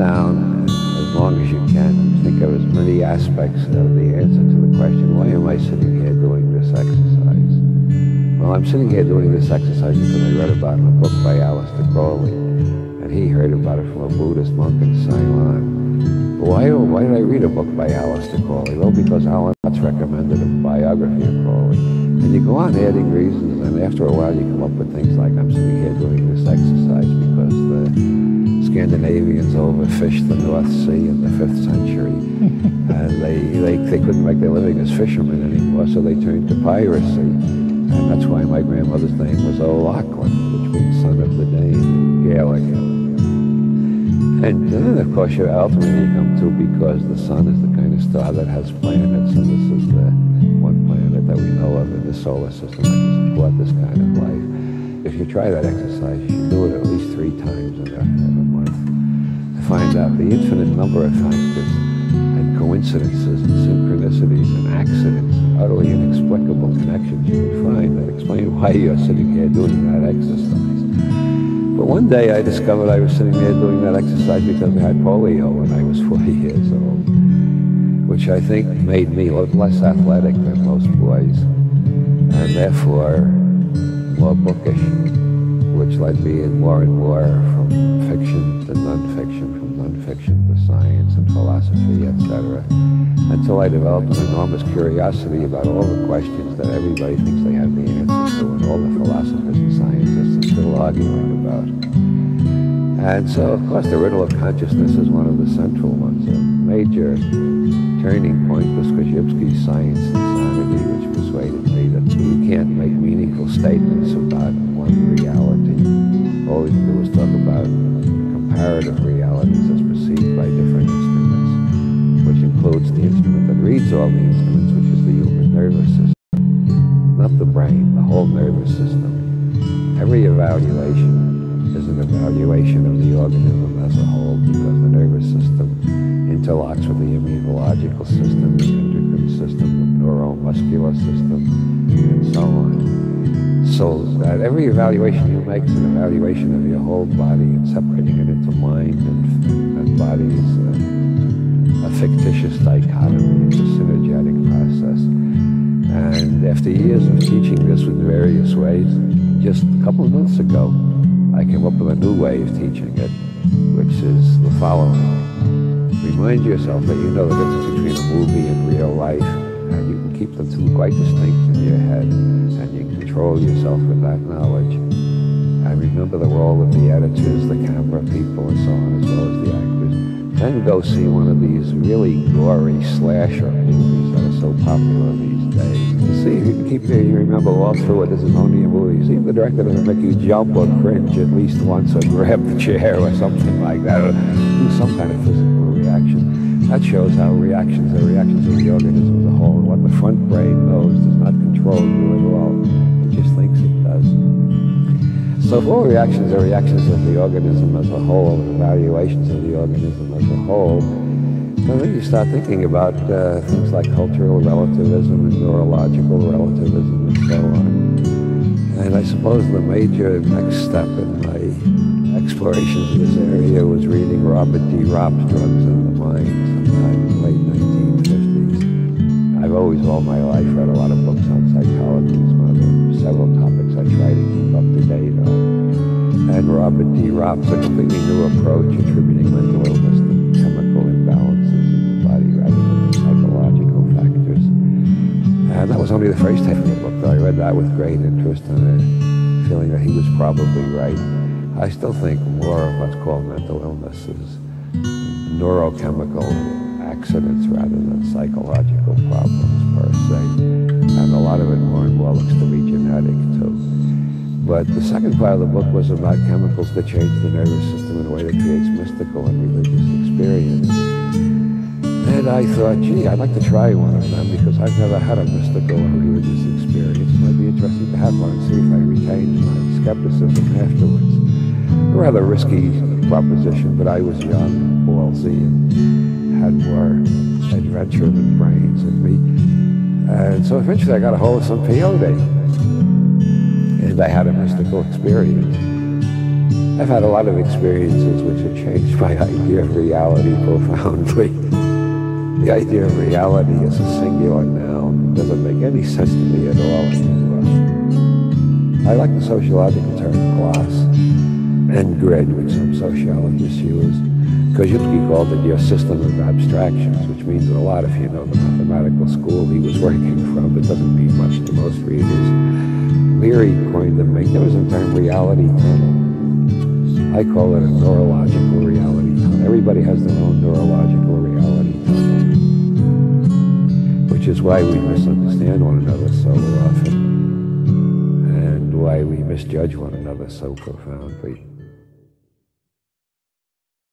down as long as you can and think of as many aspects of the answer to the question, why am I sitting here doing this exercise? Well, I'm sitting here doing this exercise because I read about it in a book by Aleister Crowley, and he heard about it from a Buddhist monk in Ceylon. But why did I read a book by Aleister Crowley? Well, because Alan Watts recommended a biography of Crowley. And you go on adding reasons, and after a while you come up with things like, I'm sitting here doing this exercise because the Scandinavians overfished the North Sea in the 5th century, and they couldn't make their living as fishermen anymore, so they turned to piracy. And that's why my grandmother's name was O'Loughlin, which means son of the Dane in Gaelic. And then, of course, you ultimately come to because the sun is the kind of star that has planets, and this is the one planet that we know of in the solar system that can support this kind of life. If you try that exercise, you should do it at least 3 times in a month to find out the infinite number of factors and coincidences and synchronicities and accidents and utterly inexplicable connections you can find that explain why you're sitting here doing that exercise. But one day I discovered I was sitting there doing that exercise because I had polio when I was 40 years old, which I think made me look less athletic than most boys, and therefore more bookish, which led me in more and more from fiction to non-fiction, from non-fiction to science and philosophy, etc., until I developed an enormous curiosity about all the questions that everybody thinks they have the answers to, and all the philosophers and scientists are still arguing about. And so, of course, the riddle of consciousness is one of the central ones. A major turning point was Krzyzewski's Science and Sanity, which persuaded me that you can't make meaningful statements about one reality. All we can do is talk about comparative realities as perceived by different instruments, which includes the instrument that reads all the instruments, which is the human nervous system. Not the brain, the whole nervous system. Every evaluation is an evaluation of the organism as a whole, because the nervous system interlocks with the immunological system, the endocrine system, the neuromuscular system, and so on. So that every evaluation you make is an evaluation of your whole body, and separating it into mind and body is a fictitious dichotomy. It's a synergetic process. And after years of teaching this in various ways, just a couple of months ago, I came up with a new way of teaching it, which is the following. Remind yourself that you know the difference between a movie and real life, and you can keep the two quite distinct in your head, and you can control yourself with that knowledge. And remember the role of the editors, the camera people, and so on, as well as the actors. Then go see one of these really gory slasher movies that are so popular these days. And see if you can keep you remember all through it, this is only a movie. See if the director doesn't make you jump or cringe at least once, or grab the chair or something like that, or do some kind of physical reaction. That shows how reactions are reactions of the organism as a whole. And what the front brain knows does not control you at all. It just thinks it does. So if all reactions are reactions of the organism as a whole, and evaluations of the organism as a whole, then you start thinking about things like cultural relativism and neurological relativism and so on. And I suppose the major next step in my explorations in this area was reading Robert D. Ropp's Drugs in the Mind sometime in the late 1950s. I've always, all my life, read a lot of books on psychology. It's one of the several topics I try to keep up to date on. And Robert D. Ropp's a completely new approach attributing mental illness to chemical imbalances in the body rather than psychological factors. And that was only the first half of the book, though I read that with great interest and a feeling that he was probably right. I still think more of what's called mental illness is neurochemical accidents rather than psychological problems per se. And a lot of it more and more looks to be genetic too. But the second part of the book was about chemicals that change the nervous system in a way that creates mystical and religious experience. And I thought, gee, I'd like to try one of them because I've never had a mystical or religious experience. It might be interesting to have one and see if I retained my skepticism afterwards. A rather risky proposition, but I was young, ballsy, and had more adventure than brains in me. And so eventually I got a hold of some peyote, and I had a mystical experience. I've had a lot of experiences which have changed my idea of reality profoundly. The idea of reality is a singular noun. It doesn't make any sense to me at all anymore. I like the sociological term class and grid, which some sociologists use. Korzybski called it your system of abstractions, which means a lot if you know the mathematical school he was working from, but doesn't mean much to most readers. Leary coined the magnificent term reality tunnel. I call it a neurological reality tunnel. Everybody has their own neurological reality tunnel, which is why we misunderstand one another so often, and why we misjudge one another so profoundly.